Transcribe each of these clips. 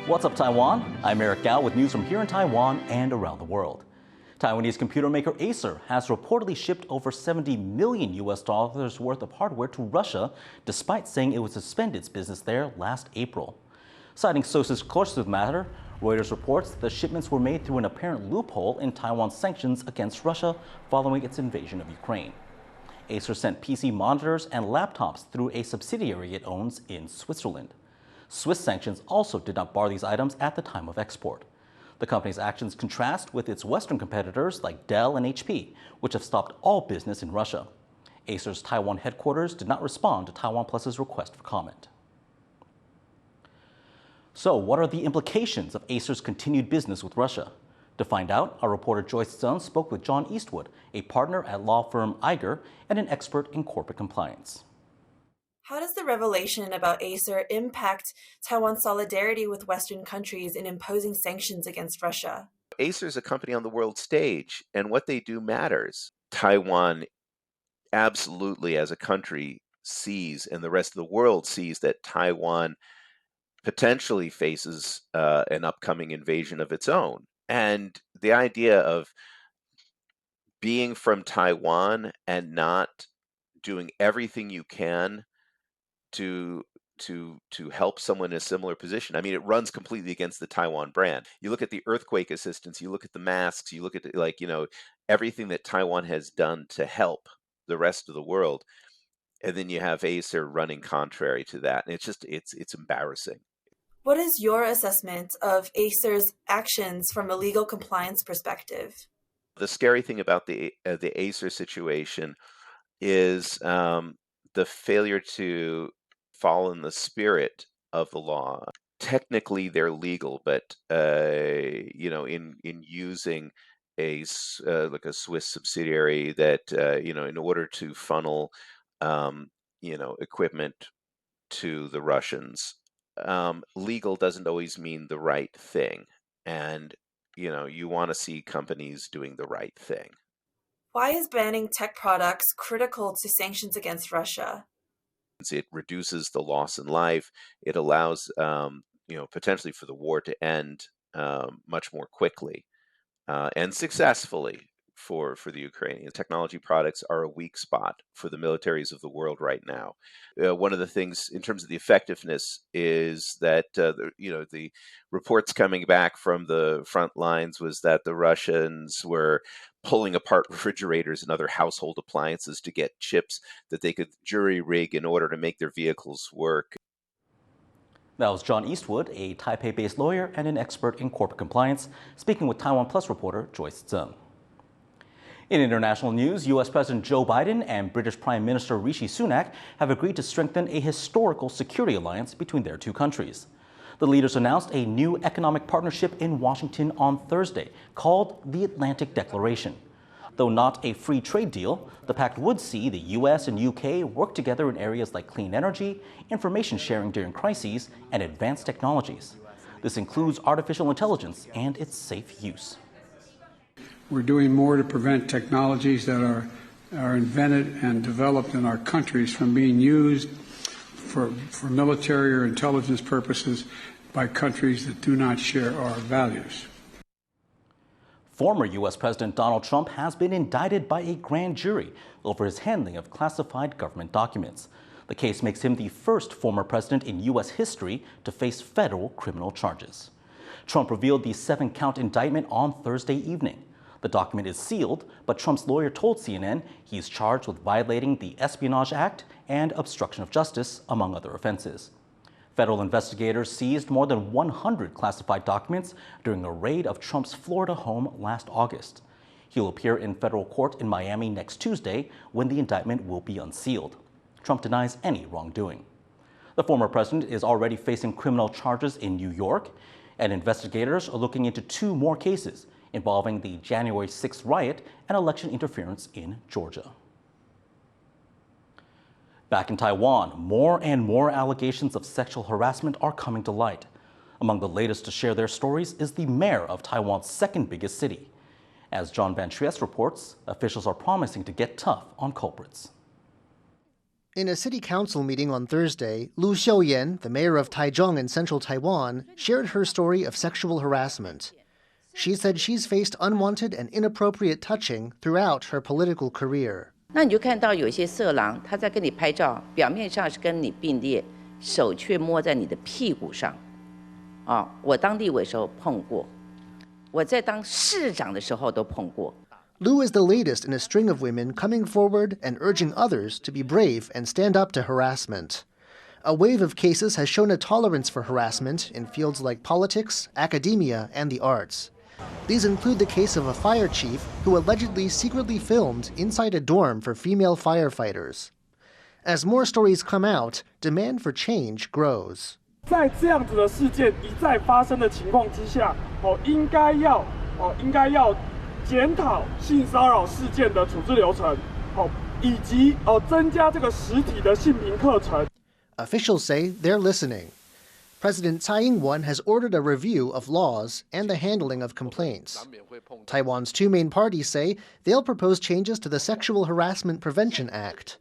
What's up, Taiwan? I'm Eric Gao with news from here in Taiwan and around the world. Taiwanese computer maker Acer has reportedly shipped over $70 million worth of hardware to Russia, despite saying it would suspend its business there last April. Citing sources close to the matter, Reuters reports the shipments were made through an apparent loophole in Taiwan's sanctions against Russia following its invasion of Ukraine. Acer sent PC monitors and laptops through a subsidiary it owns in Switzerland. Swiss sanctions also did not bar these items at the time of export. The company's actions contrast with its Western competitors like Dell and HP, which have stopped all business in Russia. Acer's Taiwan headquarters did not respond to TaiwanPlus's request for comment. So, what are the implications of Acer's continued business with Russia? To find out, our reporter Joyce Zhang spoke with John Eastwood, a partner at law firm Iger and an expert in corporate compliance. How does the revelation about Acer impact Taiwan's solidarity with Western countries in imposing sanctions against Russia? Acer is a company on the world stage, and what they do matters. Taiwan absolutely, as a country, sees, and the rest of the world sees, that Taiwan potentially faces an upcoming invasion of its own. And the idea of being from Taiwan and not doing everything you can to help someone in a similar position. I mean, it runs completely against the Taiwan brand. You look at the earthquake assistance, you look at the masks, you look at everything that Taiwan has done to help the rest of the world, and then you have Acer running contrary to that, and it's embarrassing. What is your assessment of Acer's actions from a legal compliance perspective? The scary thing about the Acer situation is the failure to fall in the spirit of the law. Technically, they're legal, but in using a Swiss subsidiary that in order to funnel equipment to the Russians, legal doesn't always mean the right thing, and you want to see companies doing the right thing. Why is banning tech products critical to sanctions against Russia? It reduces the loss in life. It allows, potentially for the war to end much more quickly and successfully for the Ukrainians. Technology products are a weak spot for the militaries of the world right now. One of the things in terms of the effectiveness is that the reports coming back from the front lines was that the Russians were pulling apart refrigerators and other household appliances to get chips that they could jury rig in order to make their vehicles work. That was John Eastwood, a Taipei-based lawyer and an expert in corporate compliance, speaking with TaiwanPlus reporter Joyce Zhang. In international news, U.S. President Joe Biden and British Prime Minister Rishi Sunak have agreed to strengthen a historical security alliance between their two countries. The leaders announced a new economic partnership in Washington on Thursday called the Atlantic Declaration. Though not a free trade deal, the pact would see the U.S. and U.K. work together in areas like clean energy, information sharing during crises, and advanced technologies. This includes artificial intelligence and its safe use. We're doing more to prevent technologies that are invented and developed in our countries from being used for military or intelligence purposes by countries that do not share our values. Former U.S. President Donald Trump has been indicted by a grand jury over his handling of classified government documents. The case makes him the first former president in U.S. history to face federal criminal charges. Trump revealed the 7-count indictment on Thursday evening. The document is sealed, but Trump's lawyer told CNN he's charged with violating the Espionage Act and obstruction of justice, among other offenses. Federal investigators seized more than 100 classified documents during a raid of Trump's Florida home last August. He'll appear in federal court in Miami next Tuesday when the indictment will be unsealed. Trump denies any wrongdoing. The former president is already facing criminal charges in New York, and investigators are looking into 2 more cases involving the January 6th riot and election interference in Georgia. Back in Taiwan, more and more allegations of sexual harassment are coming to light. Among the latest to share their stories is the mayor of Taiwan's second biggest city. As John Van Trieste reports, officials are promising to get tough on culprits. In a city council meeting on Thursday, Lu Xiuyan, the mayor of Taichung in central Taiwan, shared her story of sexual harassment. She said she's faced unwanted and inappropriate touching throughout her political career. 那你就看到有一些色狼，他在跟你拍照，表面上是跟你并列，手却摸在你的屁股上。我当立委时候碰过，我在当市长的时候都碰过。 Lu is the latest in a string of women coming forward and urging others to be brave and stand up to harassment. A wave of cases has shown a tolerance for harassment in fields like politics, academia, and the arts. These include the case of a fire chief who allegedly secretly filmed inside a dorm for female firefighters. As more stories come out, demand for change grows. 在这样子的事件一再发生的情况之下，应该要检讨性骚扰事件的处置流程，以及增加这个实体的性平课程。 Officials say they're listening. President Tsai Ing-wen has ordered a review of laws and the handling of complaints. Taiwan's two main parties say they'll propose changes to the Sexual Harassment Prevention Act.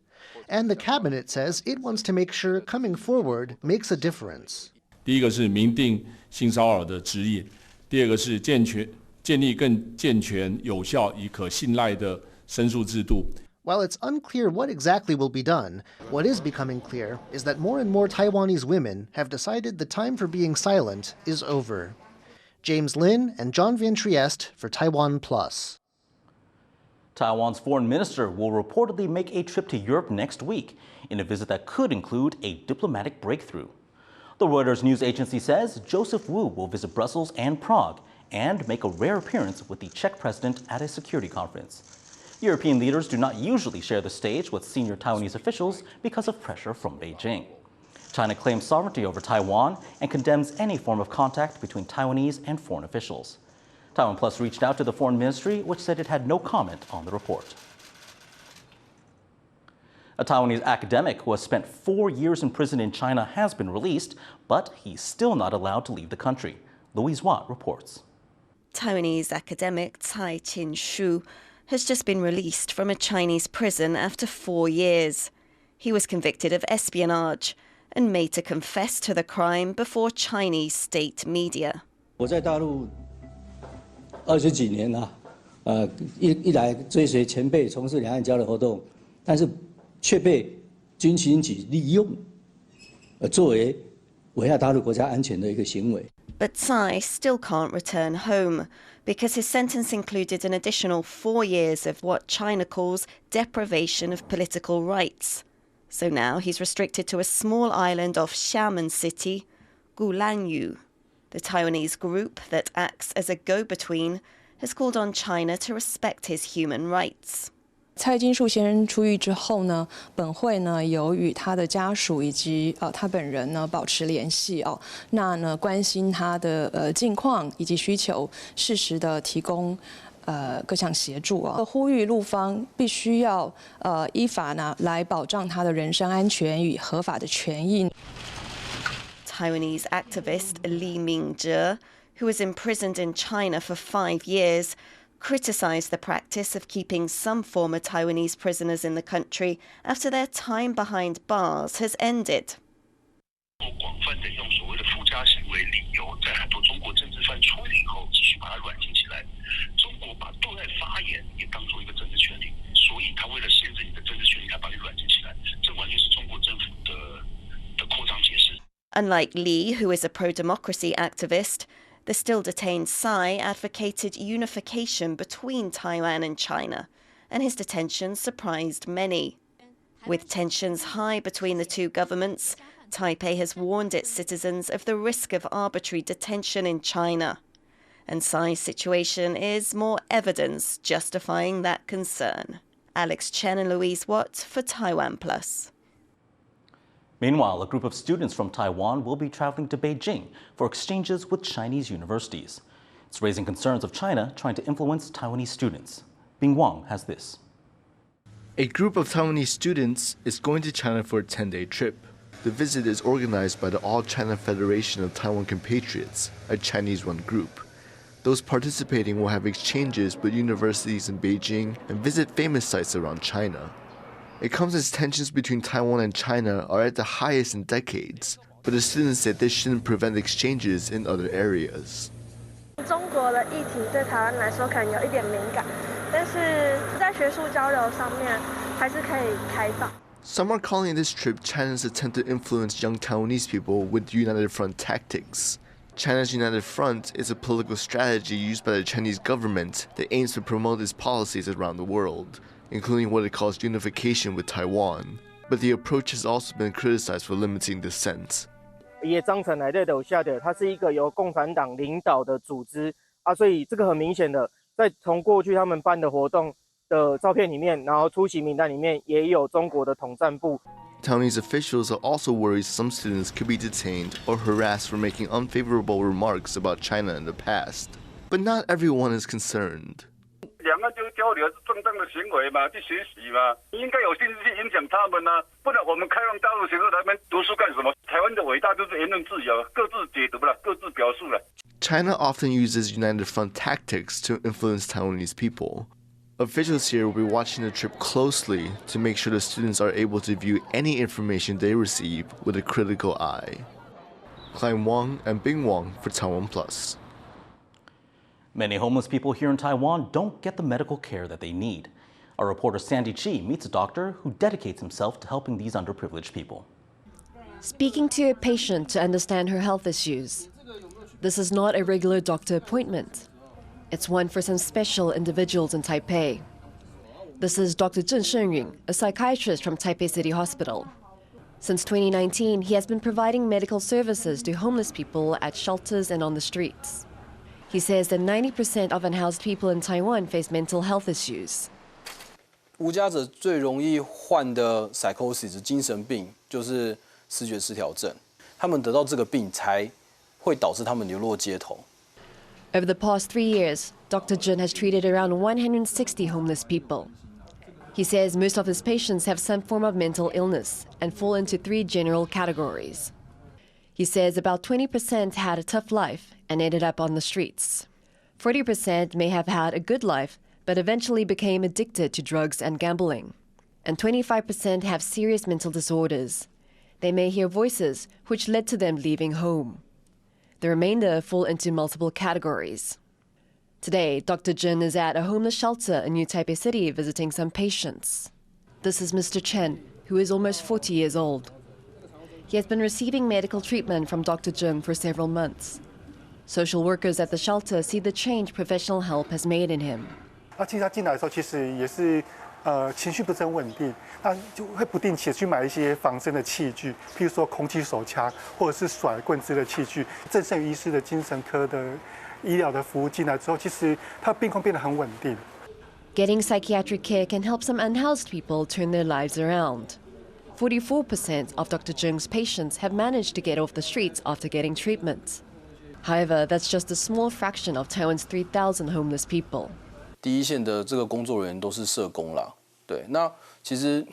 And the cabinet says it wants to make sure coming forward makes a difference. 第一个是明定性骚扰的指引，第二个是建立更健全、有效与可信赖的申诉制度。 While it's unclear what exactly will be done, what is becoming clear is that more and more Taiwanese women have decided the time for being silent is over. James Lin and John Van Trieste for TaiwanPlus. Taiwan's foreign minister will reportedly make a trip to Europe next week in a visit that could include a diplomatic breakthrough. The Reuters news agency says Joseph Wu will visit Brussels and Prague and make a rare appearance with the Czech president at a security conference. European leaders do not usually share the stage with senior Taiwanese officials because of pressure from Beijing. China claims sovereignty over Taiwan and condemns any form of contact between Taiwanese and foreign officials. TaiwanPlus reached out to the foreign ministry, which said it had no comment on the report. A Taiwanese academic who has spent 4 years in prison in China has been released, but he's still not allowed to leave the country. Louise Watt reports. Taiwanese academic Taipei has just been released from a Chinese prison after 4 years. He was convicted of espionage and made to confess to the crime before Chinese state media. 我在大陆20几年了，一来追随前辈从事两岸交流活动，但是却被军情局利用，作为危害大陆国家安全的一个行为。 But Tsai still can't return home because his sentence included an additional 4 years of what China calls deprivation of political rights. So now he's restricted to a small island off Xiamen City, Gulangyu. The Taiwanese group that acts as a go-between has called on China to respect his human rights. 蔡金树先生出狱之后呢，本会呢有与他的家属以及他本人呢保持联系那呢关心他的近况以及需求，适时的提供各项协助呼吁陆方必须要依法呢来保障他的人身安全与合法的权益。Taiwanese activist Li Mingzhe, who was imprisoned in China for 5 years, criticised the practice of keeping some former Taiwanese prisoners in the country after their time behind bars has ended. 广泛的用所谓的附加行为理由，在很多中国政治犯出狱以后，继续把他软禁起来。中国把对外发言也当做一个政治权利，所以他为了限制你的政治权利，他把你软禁起来，这完全是中国政府的扩张解释。 Unlike Li, who is a pro-democracy activist, the still-detained Tsai advocated unification between Taiwan and China, and his detention surprised many. With tensions high between the two governments, Taipei has warned its citizens of the risk of arbitrary detention in China. And Tsai's situation is more evidence justifying that concern. Alex Chen and Louise Watt for TaiwanPlus. Meanwhile, a group of students from Taiwan will be traveling to Beijing for exchanges with Chinese universities. It's raising concerns of China trying to influence Taiwanese students. Bing Wang has this. A group of Taiwanese students is going to China for a 10-day trip. The visit is organized by the All China Federation of Taiwan Compatriots, a Chinese-run group. Those participating will have exchanges with universities in Beijing and visit famous sites around China. It comes as tensions between Taiwan and China are at the highest in decades, but the students said this shouldn't prevent exchanges in other areas. 中国的议题对台湾来说可能有一点敏感，但是在学术交流上面还是可以开放。 Some are calling this trip China's attempt to influence young Taiwanese people with United Front tactics. China's United Front is a political strategy used by the Chinese government that aims to promote its policies around the world, including what it calls unification with Taiwan. But the approach has also been criticized for limiting dissent. 也章程来对的下的，它是一个由共产党领导的组织啊，所以这个很明显的，在从过去他们办的活动的照片里面，然后出席名单里面也有中国的统战部。 Taiwanese officials are also worried some students could be detained or harassed for making unfavorable remarks about China in the past. But not everyone is concerned. 两岸就交流是正当的行为嘛，去学习嘛，应该有兴趣去影响他们啊，不然我们开放大陆学生来那边读书干什么？台湾的伟大就是言论自由，各自解读了，各自表述了。 China often uses United Front tactics to influence Taiwanese people. Officials here will be watching the trip closely to make sure the students are able to view any information they receive with a critical eye. Klein Wang and Bing Wang for TaiwanPlus. Many homeless people here in Taiwan don't get the medical care that they need. Our reporter Sandy Chi meets a doctor who dedicates himself to helping these underprivileged people. Speaking to a patient to understand her health issues. This is not a regular doctor appointment. It's one for some special individuals in Taipei. This is Dr. Zheng Shenyun, a psychiatrist from Taipei City Hospital. Since 2019, he has been providing medical services to homeless people at shelters and on the streets. He says that 90% of unhoused people in Taiwan face mental health issues. 无家者最容易患的 psychosis 精神病就是思觉失调症，他们得到这个病才会导致他们流落街头。 Over the past 3 years, Dr. Jun has treated around 160 homeless people. He says most of his patients have some form of mental illness and fall into 3 general categories. He says about 20% had a tough life and ended up on the streets. 40% may have had a good life but eventually became addicted to drugs and gambling. And 25% have serious mental disorders. They may hear voices which led to them leaving home. The remainder fall into multiple categories. Today, Dr. Jin is at a homeless shelter in New Taipei City visiting some patients. This is Mr. Chen, who is almost 40 years old. He has been receiving medical treatment from Dr. Jin for several months. Social workers at the shelter see the change professional help has made in him. 其实他进来的时候，其实也是情绪不是很稳定，那就会不定期去买一些防身的器具，譬如说空气手枪或者是甩棍之类的器具。郑胜宇医师的精神科的医疗的服务进来之后，其实他病况变得很稳定。Getting psychiatric care can help some unhoused people turn their lives around. 44% of Dr. Jung's patients have managed to get off the streets after getting treatment. However, that's just a small fraction of Taiwan's 3,000 homeless people. 第一线的这个工作人员都是社工啦，对，那其实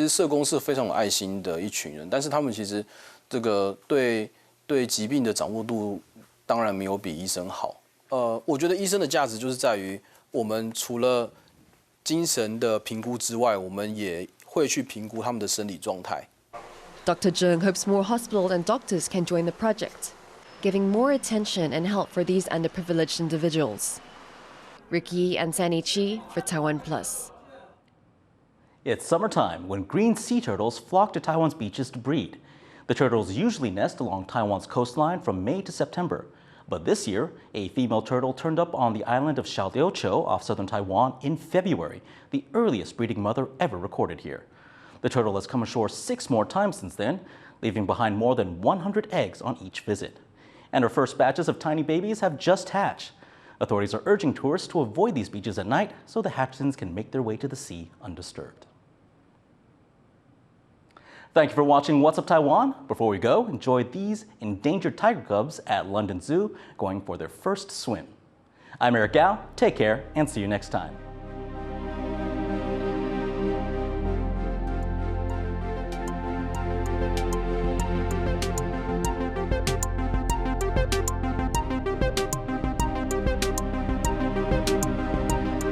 社工是非常有爱心的一群人，但是他们其实这个对疾病的掌握度当然没有比医生好。我觉得医生的价值就是在于，我们除了精神的评估之外，我们也会去评估他们的生理状态。Dr. Jung hopes more hospitals and doctors can join the project, giving more attention and help for these underprivileged individuals. Ricky and Sandy Chi for TaiwanPlus. It's summertime when green sea turtles flock to Taiwan's beaches to breed. The turtles usually nest along Taiwan's coastline from May to September. But this year, a female turtle turned up on the island of Xiaoliuqiu off southern Taiwan in February, the earliest breeding mother ever recorded here. The turtle has come ashore 6 more times since then, leaving behind more than 100 eggs on each visit. And her first batches of tiny babies have just hatched. Authorities are urging tourists to avoid these beaches at night so the hatchlings can make their way to the sea undisturbed. Thank you for watching What's Up Taiwan. Before we go, enjoy these endangered tiger cubs at London Zoo going for their first swim. I'm Eric Gao. Take care and see you next time.